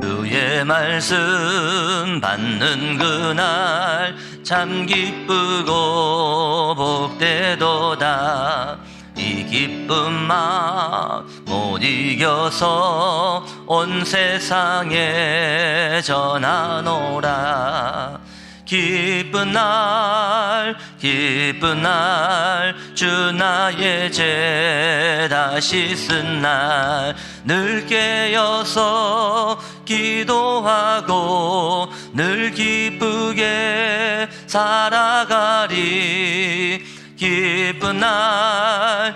주의 말씀 받는 그날 참 기쁘고 복되도다. 이 기쁜 마음 못 이겨서 온 세상에 전하노라. 기쁜 날 주 나의 죄 다시 쓴 날 늘 깨어서 기도하고 늘 기쁘게 살아가리. 기쁜 날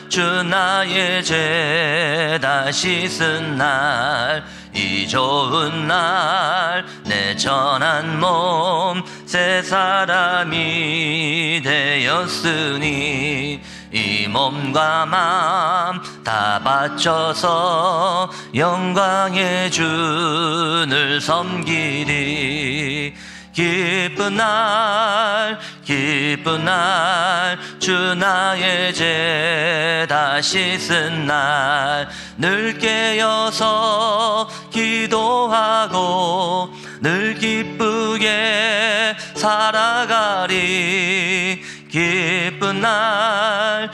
주 나의 죄 다시 쓴 날 이 좋은 날 내 전한 몸 새 사람이 되었으니 이 몸과 마음 다 바쳐서 영광의 주를 섬기리. 기쁜 날 주 나의 죄 다시 쓴 날 늘 깨어서 기도하고 늘 기쁘게 살아가리. 기쁜 날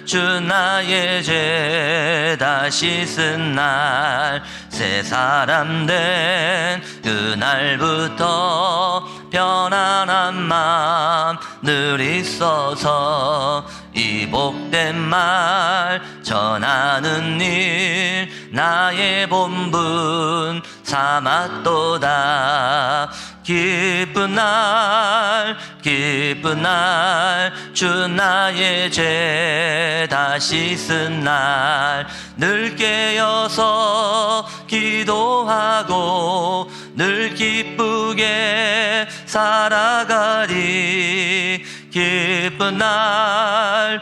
주 나의 죄 다시 쓴 날 새 사람 된 그날부터 편안한 마음 늘 있어서 이 복된 말 전하는 일 나의 본분 삼았도다. 기쁜 날 주 나의 죄 다시 쓴 날 늘 깨어서 기도하고 늘 기쁘게 살아가리. 기쁜 날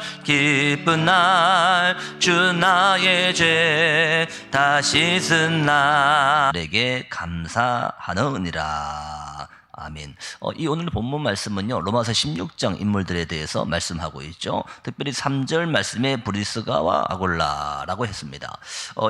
주 나의 죄 다시 쓴 날에게 감사하느니라. 아멘. 이 오늘 본문 말씀은요, 로마서 16장 인물들에 대해서 말씀하고 있죠. 특별히 3절 말씀에 브리스가와 아골라라고 했습니다.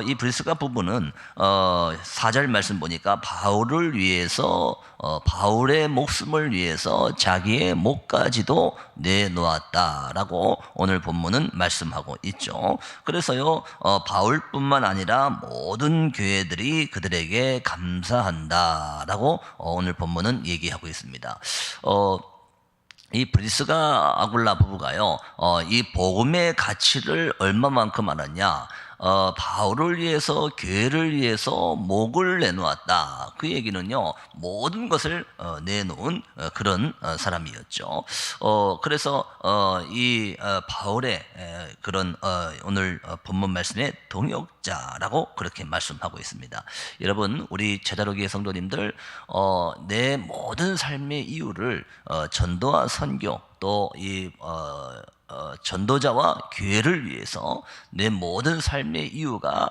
이 브리스가 부부는 4절 말씀 보니까 바울을 위해서 바울의 목숨을 위해서 자기의 목까지도 내놓았다라고 오늘 본문은 말씀하고 있죠. 그래서요, 바울뿐만 아니라 모든 교회들이 그들에게 감사한다라고 오늘 본문은 얘기하고 있습니다. 이 브리스가 아굴라 부부가요, 이 복음의 가치를 얼마만큼 알았냐? 바울을 위해서, 교회를 위해서 목을 내놓았다. 그 얘기는요, 모든 것을 내놓은 그런 사람이었죠. 그래서 이 바울의 그런 오늘 본문 말씀의 동역자라고 그렇게 말씀하고 있습니다. 여러분, 우리 제자로교회 성도님들, 내 모든 삶의 이유를 전도와 선교 또 이 전도자와 교회를 위해서 내 모든 삶의 이유가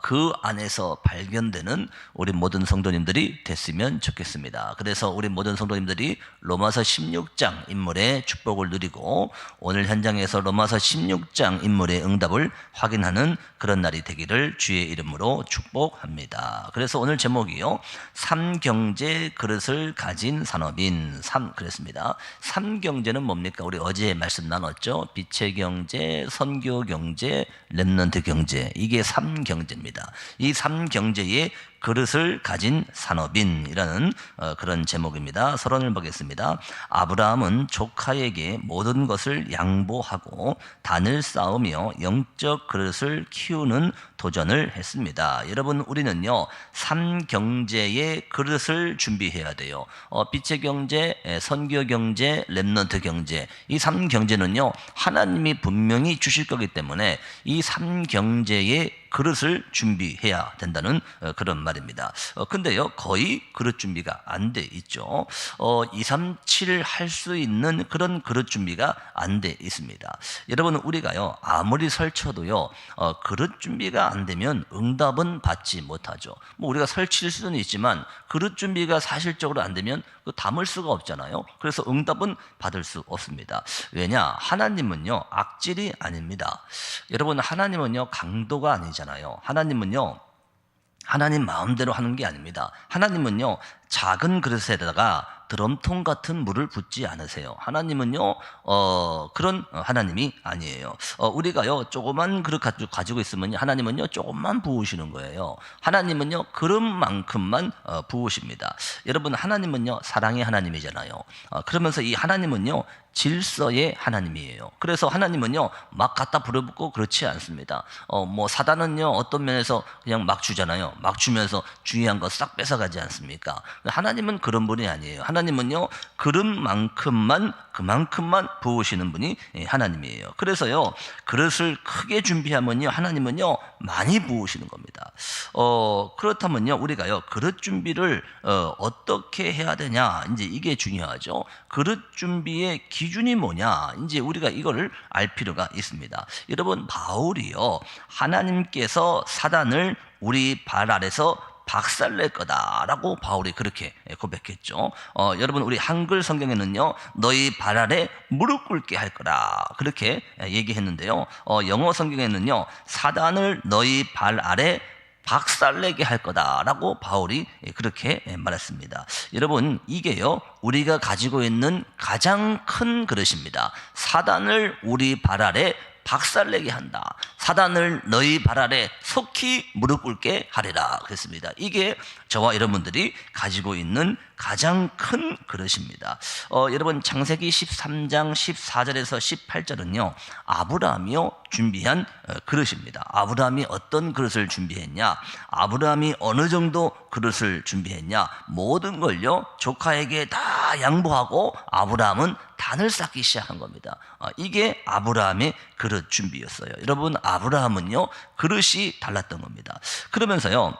그 안에서 발견되는 우리 모든 성도님들이 됐으면 좋겠습니다. 그래서 우리 모든 성도님들이 로마서 16장 인물의 축복을 누리고 오늘 현장에서 로마서 16장 인물의 응답을 확인하는 그런 날이 되기를 주의 이름으로 축복합니다. 그래서 오늘 제목이요, 삼경제 그릇을 가진 산업인. 그랬습니다. 삼경제는 뭡니까? 우리 어제 말씀 나눴죠. 빛의 경제, 선교 경제, 렘넌트 경제, 이게 삼경제입니다. 이 삼경제의 그릇을 가진 산업인이라는 그런 제목입니다. 서론을 보겠습니다. 아브라함은 조카에게 모든 것을 양보하고 단을 쌓으며 영적 그릇을 키우는 도전을 했습니다. 여러분, 우리는요, 삼경제의 그릇을 준비해야 돼요. 빛의 경제, 선교 경제, 렘넌트 경제, 이 삼경제는요, 하나님이 분명히 주실 거기 때문에 이 삼경제의 그릇을 준비해야 된다는 그런 말입니다. 근데요, 거의 그릇 준비가 안 돼 있죠. 237을 할 수 있는 그런 그릇 준비가 안 돼 있습니다. 여러분, 우리가요, 아무리 설쳐도요, 그릇 준비가 안 되면 응답은 받지 못하죠. 뭐 우리가 설칠 수는 있지만 그릇 준비가 사실적으로 안 되면 담을 수가 없잖아요. 그래서 응답은 받을 수 없습니다. 왜냐? 하나님은요, 악질이 아닙니다. 여러분, 하나님은요, 강도가 아니잖아요. 말했잖아요. 하나님은요, 하나님 마음대로 하는 게 아닙니다. 하나님은요, 작은 그릇에다가 드럼통 같은 물을 붓지 않으세요. 하나님은요, 그런 하나님이 아니에요. 우리가요, 조그만 그릇 가지고 있으면 하나님은요, 조금만 부으시는 거예요. 하나님은요, 그릇만큼만 부으십니다. 여러분, 하나님은요, 사랑의 하나님이잖아요. 그러면서 이 하나님은요, 질서의 하나님이에요. 그래서 하나님은요, 막 갖다 부려붓고 그렇지 않습니다. 뭐 사단은요, 어떤 면에서 그냥 막 주잖아요. 막 주면서 중요한 거 싹 뺏어가지 않습니까? 하나님은 그런 분이 아니에요. 하나님은요, 그릇만큼만 그만큼만 부으시는 분이 하나님이에요. 그래서요, 그릇을 크게 준비하면요, 하나님은요, 많이 부으시는 겁니다. 그렇다면요, 우리가요, 그릇 준비를 어떻게 해야 되냐, 이제 이게 중요하죠. 그릇 준비의 기준이 뭐냐, 이제 우리가 이거를 알 필요가 있습니다. 여러분, 바울이요, 하나님께서 사단을 우리 발 아래서 박살낼 거다라고 바울이 그렇게 고백했죠. 여러분, 우리 한글 성경에는요, 너희 발 아래 무릎 꿇게 할 거라 그렇게 얘기했는데요. 영어 성경에는요, 사단을 너희 발 아래 박살내게 할 거다라고 바울이 그렇게 말했습니다. 여러분, 이게요, 우리가 가지고 있는 가장 큰 그릇입니다. 사단을 우리 발 아래 박살내게 한다. 사단을 너희 발 아래 속히 무릎 꿇게 하리라 그랬습니다. 이게 저와 여러분들이 가지고 있는 가장 큰 그릇입니다. 여러분, 창세기 13장 14절에서 18절은요, 아브라함이요 준비한 그릇입니다. 아브라함이 어떤 그릇을 준비했냐, 아브라함이 어느 정도 그릇을 준비했냐, 모든 걸요 조카에게 다 양보하고 아브라함은 단을 쌓기 시작한 겁니다. 이게 아브라함의 그릇 준비였어요. 여러분, 아브라함은요 그릇이 달랐던 겁니다. 그러면서요,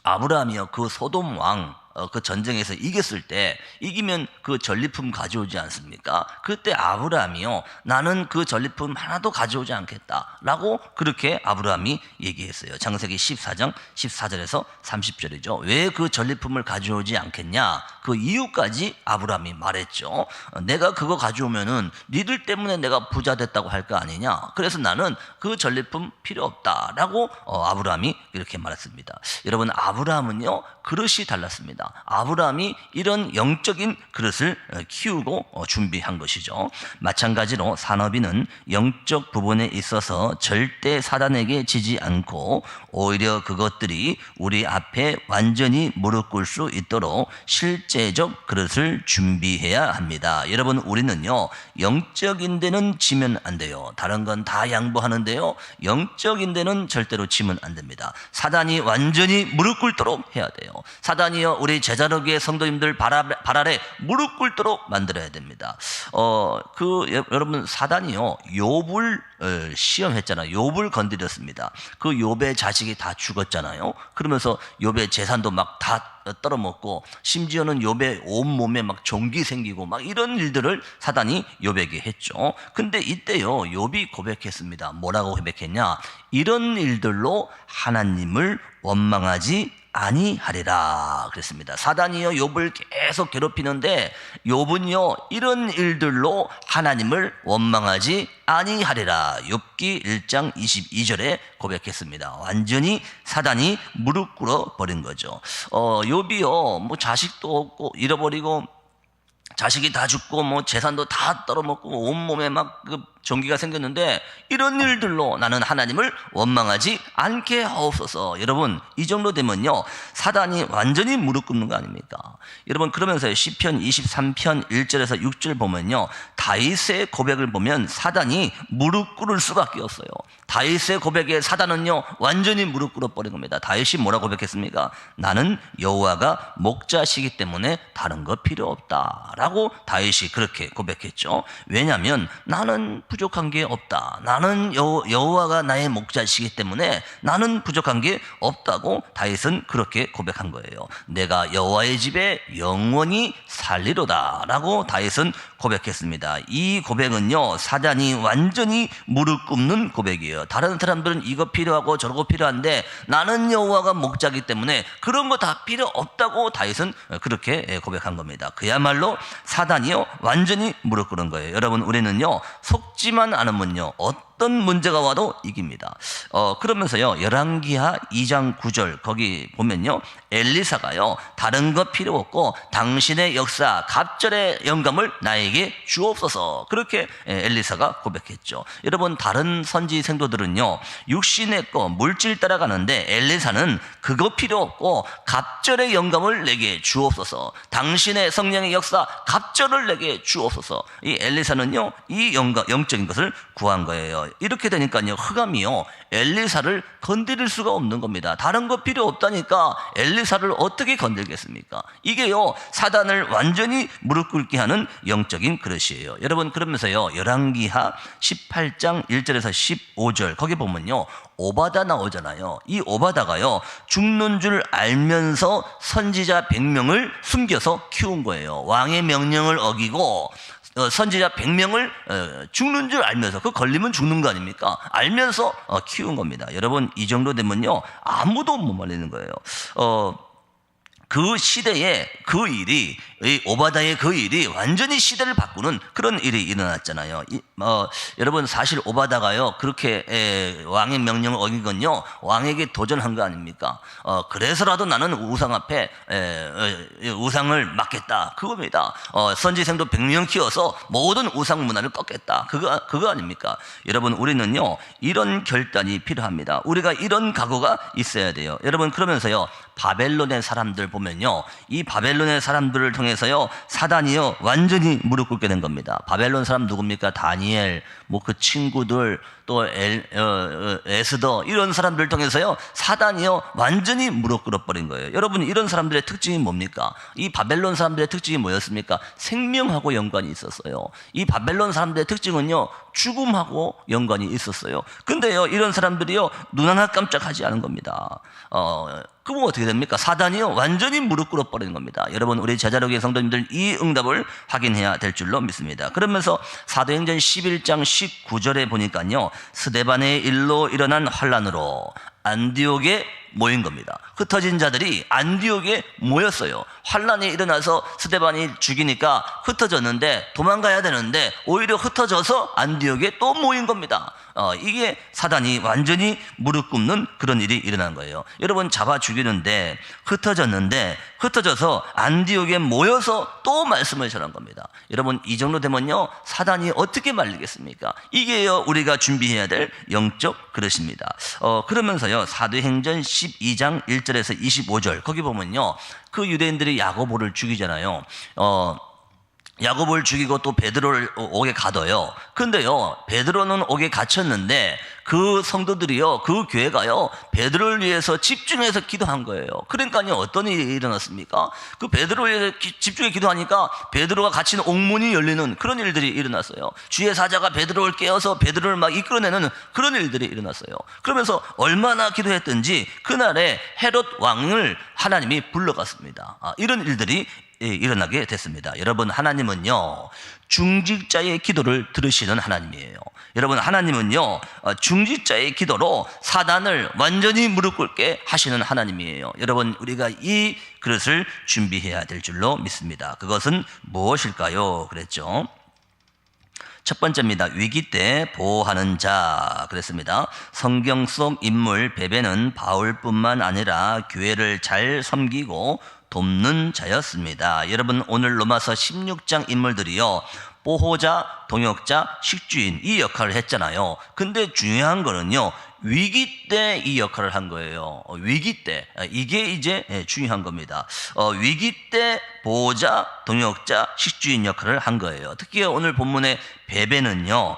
아브라함이요, 그 소돔 왕 그 전쟁에서 이겼을 때, 이기면 그 전리품 가져오지 않습니까? 그때 아브라함이요, 나는 그 전리품 하나도 가져오지 않겠다라고 그렇게 아브라함이 얘기했어요. 창세기 14장 14절에서 30절이죠. 왜 그 전리품을 가져오지 않겠냐, 그 이유까지 아브라함이 말했죠. 내가 그거 가져오면은 니들 때문에 내가 부자 됐다고 할 거 아니냐, 그래서 나는 그 전리품 필요 없다라고 아브라함이 이렇게 말했습니다. 여러분, 아브라함은요 그릇이 달랐습니다. 아브라함이 이런 영적인 그릇을 키우고 준비한 것이죠. 마찬가지로 산업인은 영적 부분에 있어서 절대 사단에게 지지 않고 오히려 그것들이 우리 앞에 완전히 무릎 꿇을 수 있도록 실제적 그릇을 준비해야 합니다. 여러분, 우리는요 영적인 데는 지면 안 돼요. 다른 건 다 양보하는데요, 영적인 데는 절대로 지면 안 됩니다. 사단이 완전히 무릎 꿇도록 해야 돼요. 사단이요, 우리 제자로교의 성도님들 발 아래 무릎 꿇도록 만들어야 됩니다. 여러분, 사단이요 욥을 시험했잖아요. 욥을 건드렸습니다. 그 욥의 자식이 다 죽었잖아요. 그러면서 욥의 재산도 막 다 떨어먹고, 심지어는 욥의 온몸에 막 종기 생기고 막 이런 일들을 사단이 욥에게 했죠. 근데 이때요 욥이 고백했습니다. 뭐라고 고백했냐, 이런 일들로 하나님을 원망하지 아니하리라 그랬습니다. 사단이요 욥을 계속 괴롭히는데 욥은요 이런 일들로 하나님을 원망하지 아니하리라, 욥기 1장 22절에 고백했습니다. 완전히 사단이 무릎 꿇어 버린 거죠. 욥이요 뭐 자식도 없고 잃어버리고 자식이 다 죽고 뭐 재산도 다 떨어먹고 온몸에 막 그 전기가 생겼는데, 이런 일들로 나는 하나님을 원망하지 않게 하옵소서. 여러분, 이 정도 되면요 사단이 완전히 무릎 꿇는 거 아닙니까? 여러분, 그러면서 시편 23편 1절에서 6절 보면요, 다윗의 고백을 보면 사단이 무릎 꿇을 수밖에 없어요. 다윗의 고백에 사단은요 완전히 무릎 꿇어 버린 겁니다. 다윗이 뭐라고 고백했습니까? 나는 여호와가 목자시기 때문에 다른 거 필요 없다라고 다윗이 그렇게 고백했죠. 왜냐하면 나는 부족한 게 없다. 나는 여호와가 나의 목자시기 때문에 나는 부족한 게 없다고 다윗은 그렇게 고백한 거예요. 내가 여호와의 집에 영원히 살리로다라고 다윗은 고백했습니다. 이 고백은요 사단이 완전히 무릎 꿇는 고백이에요. 다른 사람들은 이거 필요하고 저거 필요한데 나는 여호와가 목자기 때문에 그런 거 다 필요 없다고 다윗은 그렇게 고백한 겁니다. 그야말로 사단이요 완전히 무릎 꿇은 거예요. 여러분, 우리는요 속지만 않으면요 어떤 문제가 와도 이깁니다. 그러면서요, 열왕기하 2장 9절 거기 보면요, 엘리사가요, 다른 것 필요 없고 당신의 역사 갑절의 영감을 나에게 주옵소서, 그렇게 엘리사가 고백했죠. 여러분, 다른 선지 생도들은요, 육신의 거 물질 따라가는데 엘리사는 그거 필요 없고 갑절의 영감을 내게 주옵소서, 당신의 성령의 역사 갑절을 내게 주옵소서. 이 엘리사는요, 이 영적인 것을 구한 거예요. 이렇게 되니까요, 흑암이요, 엘리사를 건드릴 수가 없는 겁니다. 다른 거 필요 없다니까 엘리사를 어떻게 건들겠습니까? 이게요, 사단을 완전히 무릎 꿇게 하는 영적인 그릇이에요. 여러분, 그러면서요, 열왕기하 18장 1절에서 15절 거기 보면요, 오바다 나오잖아요. 이 오바다가요, 죽는 줄 알면서 선지자 100명을 숨겨서 키운 거예요. 왕의 명령을 어기고 선지자 100명을 죽는 줄 알면서, 그 걸리면 죽는 거 아닙니까? 알면서 키운 겁니다. 여러분, 이 정도 되면요, 아무도 못 말리는 거예요. 그 시대에 그 일이, 이 오바다의 그 일이 완전히 시대를 바꾸는 그런 일이 일어났잖아요. 여러분, 사실 오바다가요, 그렇게 왕의 명령을 어긴 건요, 왕에게 도전한 거 아닙니까? 그래서라도 나는 우상 앞에 우상을 막겠다, 그겁니다. 선지생도 100명 키워서 모든 우상 문화를 꺾겠다, 그거 아닙니까? 여러분, 우리는요, 이런 결단이 필요합니다. 우리가 이런 각오가 있어야 돼요. 여러분, 그러면서요, 바벨론의 사람들 보면요, 이 바벨론의 사람들을 통해서요, 사단이요, 완전히 무릎 꿇게 된 겁니다. 바벨론 사람 누굽니까? 다니엘, 뭐 그 친구들, 또 에스더, 이런 사람들을 통해서요, 사단이요, 완전히 무릎 꿇어버린 거예요. 여러분, 이런 사람들의 특징이 뭡니까? 이 바벨론 사람들의 특징이 뭐였습니까? 생명하고 연관이 있었어요. 이 바벨론 사람들의 특징은요, 죽음하고 연관이 있었어요. 근데요, 이런 사람들이요, 눈 하나 깜짝하지 않은 겁니다. 그럼 어떻게 됩니까? 사단이요, 완전히 무릎 꿇어버리는 겁니다. 여러분, 우리 제자력의 성도님들, 이 응답을 확인해야 될 줄로 믿습니다. 그러면서 사도행전 11장 19절에 보니까요, 스데반의 일로 일어난 환란으로 안디옥에 모인 겁니다. 흩어진 자들이 안디옥에 모였어요. 환란이 일어나서 스데반이 죽이니까 흩어졌는데, 도망가야 되는데 오히려 흩어져서 안디옥에 또 모인 겁니다. 이게 사단이 완전히 무릎 꿇는 그런 일이 일어난 거예요. 여러분, 잡아 죽이는데 흩어졌는데, 흩어져서 안디옥에 모여서 또 말씀을 전한 겁니다. 여러분, 이 정도 되면요, 사단이 어떻게 말리겠습니까? 이게요, 우리가 준비해야 될 영적 그릇입니다. 그러면서요, 사도행전 12장 1절에서 25절 거기 보면요, 그 유대인들이 야고보를 죽이잖아요. 야고보를 죽이고 또 베드로를 옥에 가둬요. 근데요, 베드로는 옥에 갇혔는데 그 성도들이요, 그 교회가요, 베드로를 위해서 집중해서 기도한 거예요. 그러니까요, 어떤 일이 일어났습니까? 그 베드로를 위해서 집중해 기도하니까 베드로가 갇힌 옥문이 열리는 그런 일들이 일어났어요. 주의 사자가 베드로를 깨워서 베드로를 막 이끌어내는 그런 일들이 일어났어요. 그러면서 얼마나 기도했든지 그날에 헤롯 왕을 하나님이 불러갔습니다. 이런 일들이 일어나게 됐습니다. 여러분, 하나님은요, 중직자의 기도를 들으시는 하나님이에요. 여러분, 하나님은요, 중직자의 기도로 사단을 완전히 무릎 꿇게 하시는 하나님이에요. 여러분, 우리가 이 그릇을 준비해야 될 줄로 믿습니다. 그것은 무엇일까요? 그랬죠. 첫 번째입니다. 위기 때 보호하는 자 그랬습니다. 성경 속 인물 베베는 바울뿐만 아니라 교회를 잘 섬기고 돕는 자였습니다. 여러분, 오늘 로마서 16장 인물들이요, 보호자, 동역자, 식주인, 이 역할을 했잖아요. 근데 중요한 거는요, 위기 때 이 역할을 한 거예요. 위기 때, 이게 이제 중요한 겁니다. 위기 때 보호자, 동역자, 식주인 역할을 한 거예요. 특히 오늘 본문의 베베는요,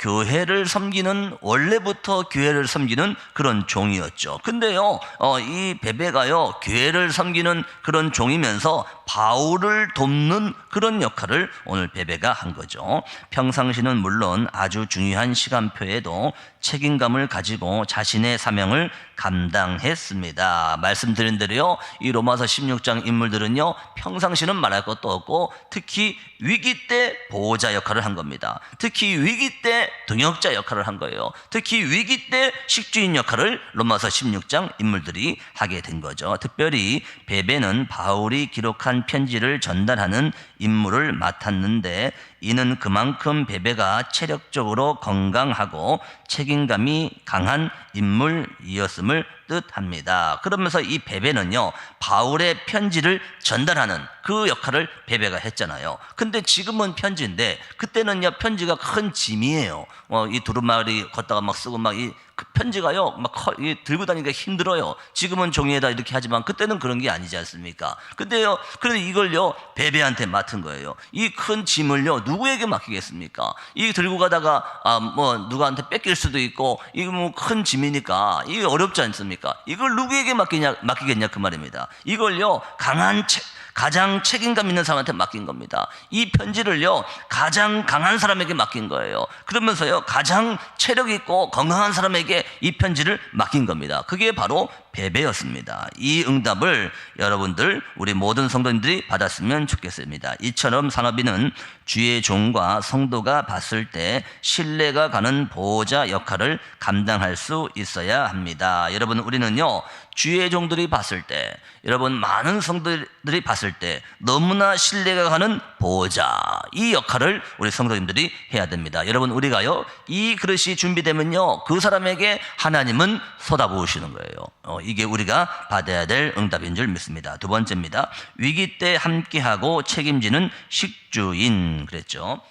교회를 섬기는, 원래부터 교회를 섬기는 그런 종이었죠. 근데요, 이 베베가요, 교회를 섬기는 그런 종이면서 바울을 돕는 그런 역할을 오늘 베베가 한 거죠. 평상시는 물론 아주 중요한 시간표에도 책임감을 가지고 자신의 사명을 감당했습니다. 말씀드린 대로요, 이 로마서 16장 인물들은요, 평상시는 말할 것도 없고 특히 위기 때 보호자 역할을 한 겁니다. 특히 위기 때 동역자 역할을 한 거예요. 특히 위기 때 식주인 역할을 로마서 16장 인물들이 하게 된 거죠. 특별히 베베는 바울이 기록한 편지를 전달하는 임무를 맡았는데, 이는 그만큼 베베가 체력적으로 건강하고 책임감이 강한 인물이었음을 뜻합니다. 그러면서 이 베베는요, 바울의 편지를 전달하는 그 역할을 베베가 했잖아요. 근데 지금은 편지인데 그때는요, 편지가 큰 짐이에요. 이 두루마리 걷다가 막 쓰고 막 그 편지가요, 막 들고 다니기가 힘들어요. 지금은 종이에다 이렇게 하지만 그때는 그런 게 아니지 않습니까? 근데요, 그래서 이걸요, 베베한테 맡은 거예요. 이 큰 짐을요, 누구에게 맡기겠습니까? 이 들고 가다가 누구한테 뺏길 수도 있고, 이거 뭐 큰 짐이니까 이게 어렵지 않습니까? 이걸 누구에게 맡기겠냐 그 말입니다. 이걸요, 가장 책임감 있는 사람한테 맡긴 겁니다. 이 편지를요, 가장 강한 사람에게 맡긴 거예요. 그러면서요, 가장 체력 있고 건강한 사람에게 이 편지를 맡긴 겁니다. 그게 바로 베베였습니다. 이 응답을 여러분들, 우리 모든 성도님들이 받았으면 좋겠습니다. 이처럼 산업인은 주의 종과 성도가 봤을 때 신뢰가 가는 보호자 역할을 감당할 수 있어야 합니다. 여러분, 우리는요, 주의 종들이 봤을 때, 여러분 많은 성도들이 봤을 때 너무나 신뢰가 가는 보호자, 이 역할을 우리 성도님들이 해야 됩니다. 여러분, 우리가요, 이 그릇이 준비되면요, 그 사람에게 하나님은 쏟아부으시는 거예요. 이게 우리가 받아야 될 응답인 줄 믿습니다. 두 번째입니다. 위기 때 함께하고 책임지는 식주인 그랬죠.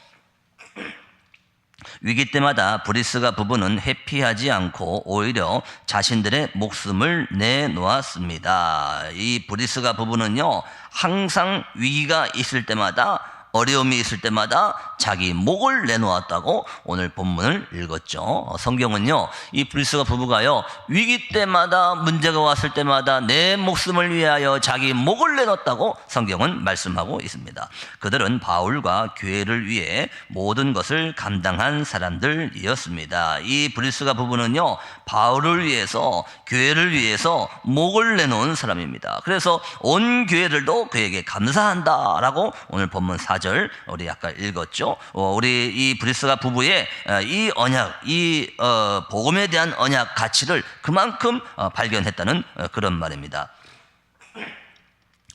위기 때마다 브리스가 부부는 회피하지 않고 오히려 자신들의 목숨을 내놓았습니다. 이 브리스가 부부는요, 항상 위기가 있을 때마다, 어려움이 있을 때마다 자기 목을 내놓았다고 오늘 본문을 읽었죠. 성경은요, 이 브리스가 부부가요, 위기 때마다, 문제가 왔을 때마다 내 목숨을 위하여 자기 목을 내놓았다고 성경은 말씀하고 있습니다. 그들은 바울과 교회를 위해 모든 것을 감당한 사람들이었습니다. 이 브리스가 부부는요, 바울을 위해서, 교회를 위해서 목을 내놓은 사람입니다. 그래서 온 교회들도 그에게 감사한다라고 오늘 본문 4절 우리 아까 읽었죠. 우리 이 브리스가 부부의 이 언약, 이 복음에 대한 언약 가치를 그만큼 발견했다는 그런 말입니다.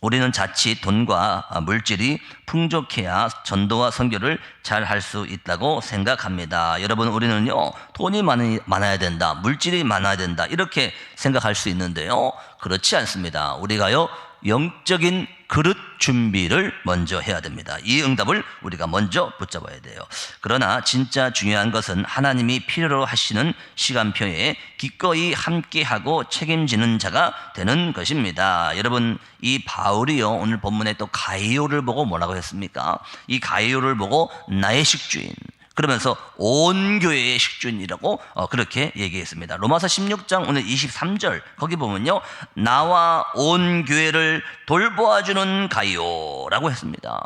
우리는 자칫 돈과 물질이 풍족해야 전도와 선교를 잘 할 수 있다고 생각합니다. 여러분, 우리는요, 돈이 많아야 된다, 물질이 많아야 된다, 이렇게 생각할 수 있는데요, 그렇지 않습니다. 우리가요, 영적인 그릇 준비를 먼저 해야 됩니다. 이 응답을 우리가 먼저 붙잡아야 돼요. 그러나 진짜 중요한 것은 하나님이 필요로 하시는 시간표에 기꺼이 함께하고 책임지는 자가 되는 것입니다. 여러분, 이 바울이요, 오늘 본문에 또 가이오를 보고 뭐라고 했습니까? 이 가이오를 보고 나의 식주인, 그러면서 온 교회의 식주인이라고 그렇게 얘기했습니다. 로마서 16장 오늘 23절 거기 보면요, 나와 온 교회를 돌보아주는 가이오라고 했습니다.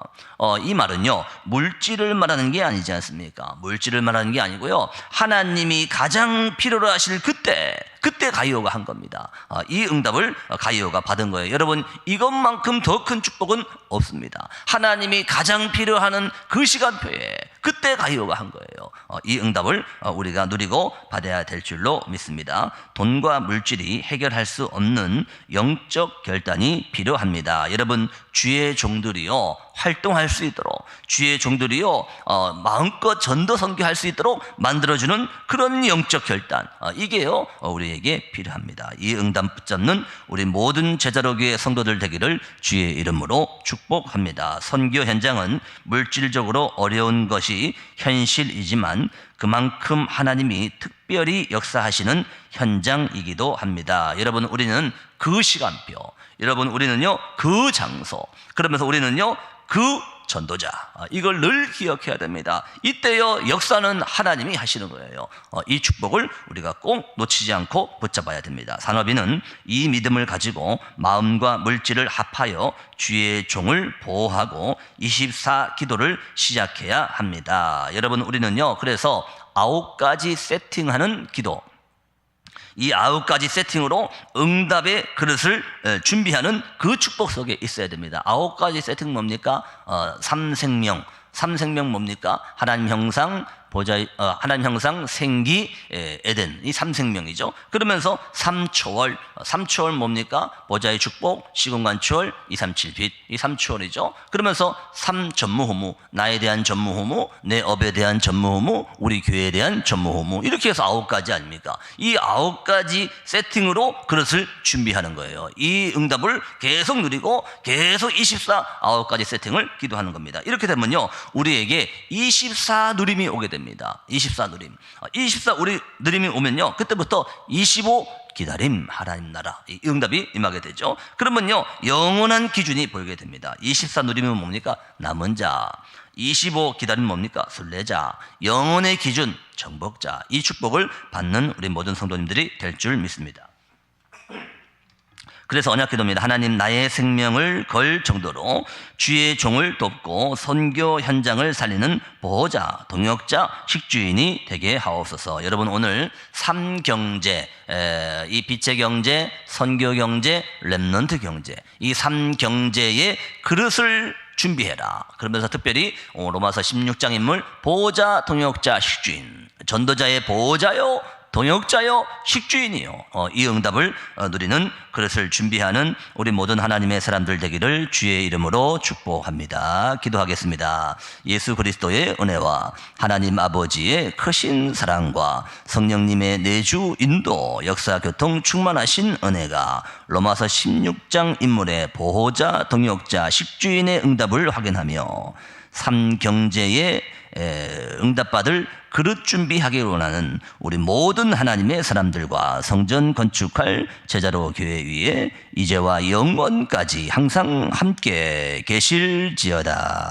이 말은요, 물질을 말하는 게 아니지 않습니까? 물질을 말하는 게 아니고요, 하나님이 가장 필요로 하실 그때 가이오가 한 겁니다. 이 응답을 가이오가 받은 거예요. 여러분, 이것만큼 더 큰 축복은 없습니다. 하나님이 가장 필요하는 그 시간표에 그때 가이오가 한 거예요. 이 응답을 우리가 누리고 받아야 될 줄로 믿습니다. 돈과 물질이 해결할 수 없는 영적 결단이 필요합니다. 여러분, 주의 종들이요, 활동할 수 있도록, 주의 종들이요, 마음껏 전도 선교할 수 있도록 만들어주는 그런 영적 결단, 이게요, 우리에게 필요합니다. 이 응답 붙잡는 우리 모든 제자로교의 성도들 되기를 주의 이름으로 축복합니다. 선교 현장은 물질적으로 어려운 것이 현실이지만 그만큼 하나님이 특별히 역사하시는 현장이기도 합니다. 여러분, 우리는 그 시간표, 여러분, 우리는요, 그 장소, 그러면서 우리는요, 그 전도자, 이걸 늘 기억해야 됩니다. 이때요, 역사는 하나님이 하시는 거예요. 이 축복을 우리가 꼭 놓치지 않고 붙잡아야 됩니다. 산업인은 이 믿음을 가지고 마음과 물질을 합하여 주의 종을 보호하고 24 기도를 시작해야 합니다. 여러분, 우리는요, 그래서 9가지 세팅하는 기도, 이 9가지 세팅으로 응답의 그릇을 준비하는 그 축복 속에 있어야 됩니다. 9가지 세팅 뭡니까? 삼생명 뭡니까? 하나님 형상, 하나님 형상, 생기, 에덴, 이 삼생명이죠. 그러면서 삼초월, 삼초월 뭡니까? 보좌의 축복, 시공간 초월, 237빛, 이 삼초월이죠. 그러면서 삼전무후무, 나에 대한 전무후무, 내 업에 대한 전무후무, 우리 교회에 대한 전무후무, 이렇게 해서 9가지 아닙니까? 이 9가지 세팅으로 그릇을 준비하는 거예요. 이 응답을 계속 누리고 계속 24, 9가지 세팅을 기도하는 겁니다. 이렇게 되면요, 우리에게 24 누림이 오게 됩니다. 24 누림. 24 우리 누림이 오면요, 그때부터 25 기다림, 하나님 나라, 이 응답이 임하게 되죠. 그러면요, 영원한 기준이 보이게 됩니다. 24 누림은 뭡니까? 남은 자. 25 기다림 뭡니까? 순례자. 영원의 기준, 정복자. 이 축복을 받는 우리 모든 성도님들이 될 줄 믿습니다. 그래서 언약기도입니다. 하나님, 나의 생명을 걸 정도로 주의 종을 돕고 선교 현장을 살리는 보호자, 동역자, 식주인이 되게 하옵소서. 여러분, 오늘 3경제, 이 빛의 경제, 선교 경제, 렘넌트 경제, 이 3경제의 그릇을 준비해라. 그러면서 특별히 로마서 16장 인물, 보호자, 동역자, 식주인, 전도자의 보호자요, 동역자요, 식주인이요. 이 응답을 누리는 그릇을 준비하는 우리 모든 하나님의 사람들 되기를 주의 이름으로 축복합니다. 기도하겠습니다. 예수 그리스도의 은혜와 하나님 아버지의 크신 사랑과 성령님의 내주 인도, 역사 교통 충만하신 은혜가 로마서 16장 인물의 보호자, 동역자, 식주인의 응답을 확인하며 삼경제의 응답받을 그릇 준비하기를 원하는 우리 모든 하나님의 사람들과 성전 건축할 제자로 교회 위에 이제와 영원까지 항상 함께 계실지어다.